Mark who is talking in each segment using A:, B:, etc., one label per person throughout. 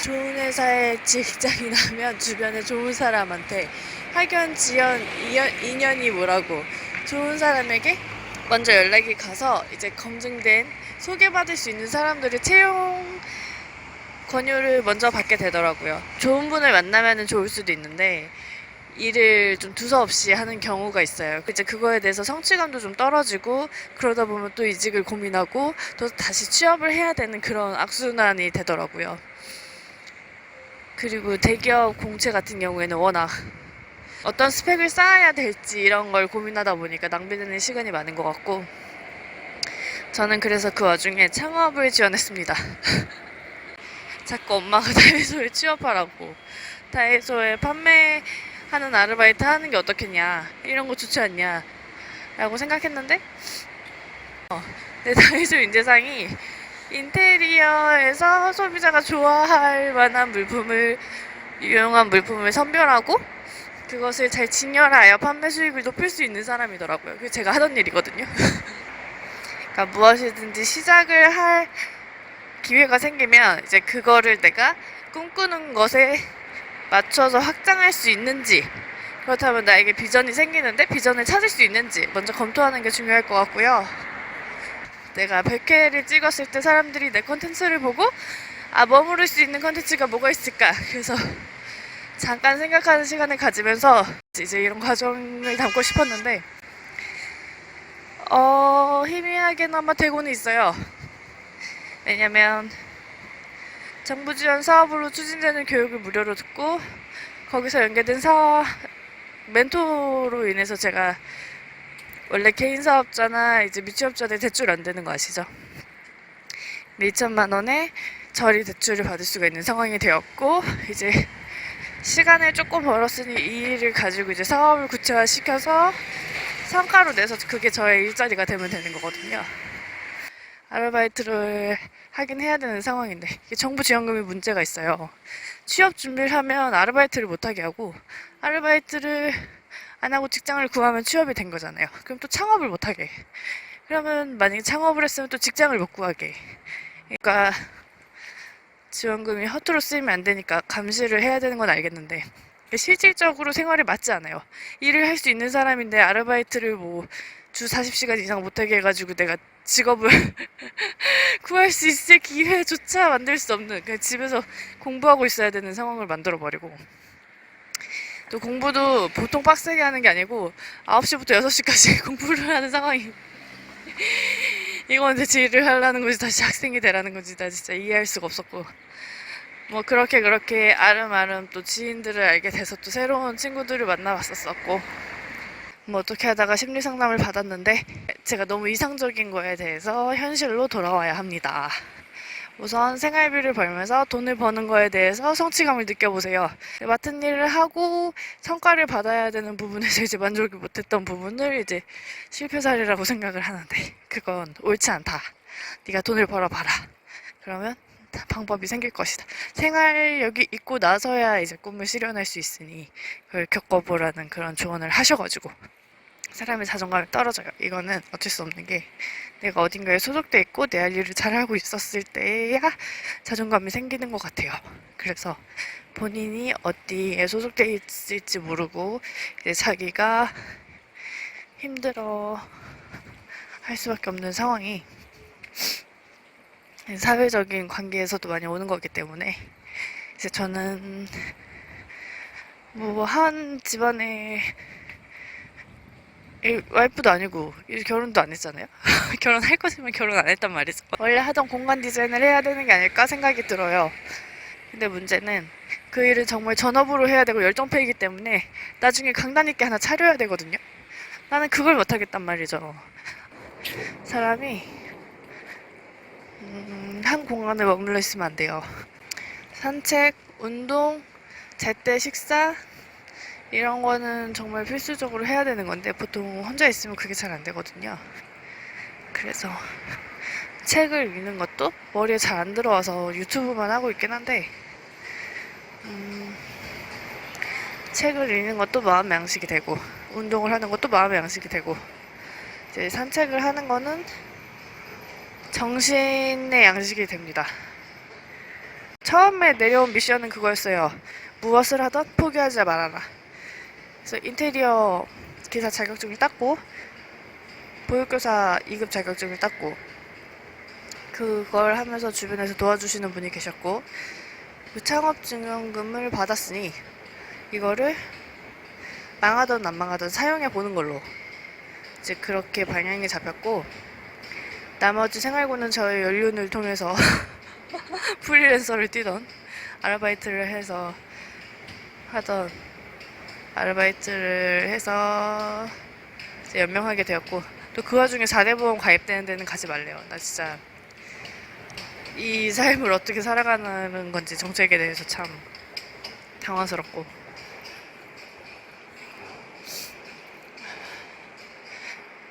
A: 좋은 회사에 직장이 나면 주변에 좋은 사람한테 학연, 지연, 인연이 뭐라고 좋은 사람에게 먼저 연락이 가서 이제 검증된 소개받을 수 있는 사람들의 채용 권유를 먼저 받게 되더라고요. 좋은 분을 만나면 좋을 수도 있는데 일을 좀 두서없이 하는 경우가 있어요. 이제 그거에 대해서 성취감도 좀 떨어지고 그러다 보면 또 이직을 고민하고 또 다시 취업을 해야 되는 그런 악순환이 되더라고요. 그리고 대기업 공채 같은 경우에는 워낙 어떤 스펙을 쌓아야 될지 이런 걸 고민하다 보니까 낭비되는 시간이 많은 것 같고 저는 그래서 그 와중에 창업을 지원했습니다. 자꾸 엄마가 다이소에 취업하라고 다이소에 판매하는 아르바이트 하는 게 어떻겠냐 이런 거 좋지 않냐 라고 생각했는데 내 다이소 인재상이 인테리어에서 소비자가 좋아할 만한 물품을 유용한 물품을 선별하고 그것을 잘 진열하여 판매 수익을 높일 수 있는 사람이더라고요. 그게 제가 하던 일이거든요. 그러니까 무엇이든지 시작을 할 기회가 생기면 이제 그거를 내가 꿈꾸는 것에 맞춰서 확장할 수 있는지 그렇다면 나에게 비전이 생기는데 비전을 찾을 수 있는지 먼저 검토하는 게 중요할 것 같고요. 내가 100회를 찍었을 때 사람들이 내 컨텐츠를 보고 머무를 수 있는 컨텐츠가 뭐가 있을까 그래서 잠깐 생각하는 시간을 가지면서 이제 이런 과정을 담고 싶었는데 희미하게나마 되고는 있어요. 왜냐면 정부 지원 사업으로 추진되는 교육을 무료로 듣고 거기서 연계된 멘토로 인해서 제가 원래 개인 사업자나 이제 미취업자들 대출 안 되는 거 아시죠? 2천만 원에 저리 대출을 받을 수가 있는 상황이 되었고 이제 시간을 조금 벌었으니 이 일을 가지고 이제 사업을 구체화시켜서 성과로 내서 그게 저의 일자리가 되면 되는 거거든요. 아르바이트를 하긴 해야 되는 상황인데 이게 정부 지원금이 문제가 있어요. 취업 준비를 하면 아르바이트를 못하게 하고 아르바이트를 안 하고 직장을 구하면 취업이 된 거잖아요. 그럼 또 창업을 못하게. 그러면 만약에 창업을 했으면 또 직장을 못 구하게. 그러니까 지원금이 허투루 쓰이면 안 되니까 감시를 해야 되는 건 알겠는데 실질적으로 생활에 맞지 않아요. 일을 할 수 있는 사람인데 아르바이트를 뭐 주 40시간 이상 못하게 해가지고 내가 직업을 구할 수 있을 기회조차 만들 수 없는 그냥 집에서 공부하고 있어야 되는 상황을 만들어버리고 또 공부도 보통 빡세게 하는 게 아니고 9시부터 6시까지 공부를 하는 상황이 이건 대체 일을 하려는 건지 다시 학생이 되라는 건지 나 진짜 이해할 수가 없었고 뭐 그렇게 아름아름 또 지인들을 알게 돼서 또 새로운 친구들을 만나봤었고 뭐 어떻게 하다가 심리 상담을 받았는데 제가 너무 이상적인 거에 대해서 현실로 돌아와야 합니다. 우선 생활비를 벌면서 돈을 버는 거에 대해서 성취감을 느껴보세요. 맡은 일을 하고 성과를 받아야 되는 부분에서 이제 만족을 못했던 부분을 이제 실패 사례라고 생각을 하는데 그건 옳지 않다. 네가 돈을 벌어봐라. 그러면 방법이 생길 것이다. 생활력이 있고 나서야 이제 꿈을 실현할 수 있으니 그걸 겪어보라는 그런 조언을 하셔가지고 사람의 자존감이 떨어져요. 이거는 어쩔 수 없는 게 내가 어딘가에 소속돼 있고 내 할 일을 잘하고 있었을 때야 자존감이 생기는 것 같아요. 그래서 본인이 어디에 소속돼 있을지 모르고 이제 자기가 힘들어 할 수밖에 없는 상황이 사회적인 관계에서도 많이 오는 거기 때문에 이제 저는 뭐 한 집안에 와이프도 아니고 결혼도 안 했잖아요. 결혼할 거지만 결혼 안 했단 말이죠. 원래 하던 공간 디자인을 해야 되는 게 아닐까 생각이 들어요. 근데 문제는 그 일은 정말 전업으로 해야 되고 열정페이기 때문에 나중에 강단 있게 하나 차려야 되거든요. 나는 그걸 못 하겠단 말이죠. 사람이 한 공간에 머물러 있으면 안 돼요. 산책, 운동, 제때 식사 이런 거는 정말 필수적으로 해야 되는 건데 보통 혼자 있으면 그게 잘 안 되거든요. 그래서 책을 읽는 것도 머리에 잘 안 들어와서 유튜브만 하고 있긴 한데 책을 읽는 것도 마음의 양식이 되고 운동을 하는 것도 마음의 양식이 되고 이제 산책을 하는 거는 정신의 양식이 됩니다. 처음에 내려온 미션은 그거였어요. 무엇을 하던 포기하지 말아라. 그래서 인테리어 기사 자격증을 땄고 보육교사 2급 자격증을 땄고 그걸 하면서 주변에서 도와주시는 분이 계셨고 창업증명금을 받았으니 이거를 망하든 안 망하든 사용해 보는 걸로 이제 그렇게 방향이 잡혔고 나머지 생활고는 저의 연륜을 통해서 프리랜서를 뛰던 아르바이트를 해서 하던 아르바이트를 해서 이제 연명하게 되었고 또 그 와중에 4대 보험 가입되는 데는 가지 말래요. 나 진짜 이 삶을 어떻게 살아가는 건지 정책에 대해서 참 당황스럽고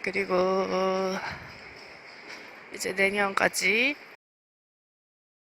A: 그리고 이제 내년까지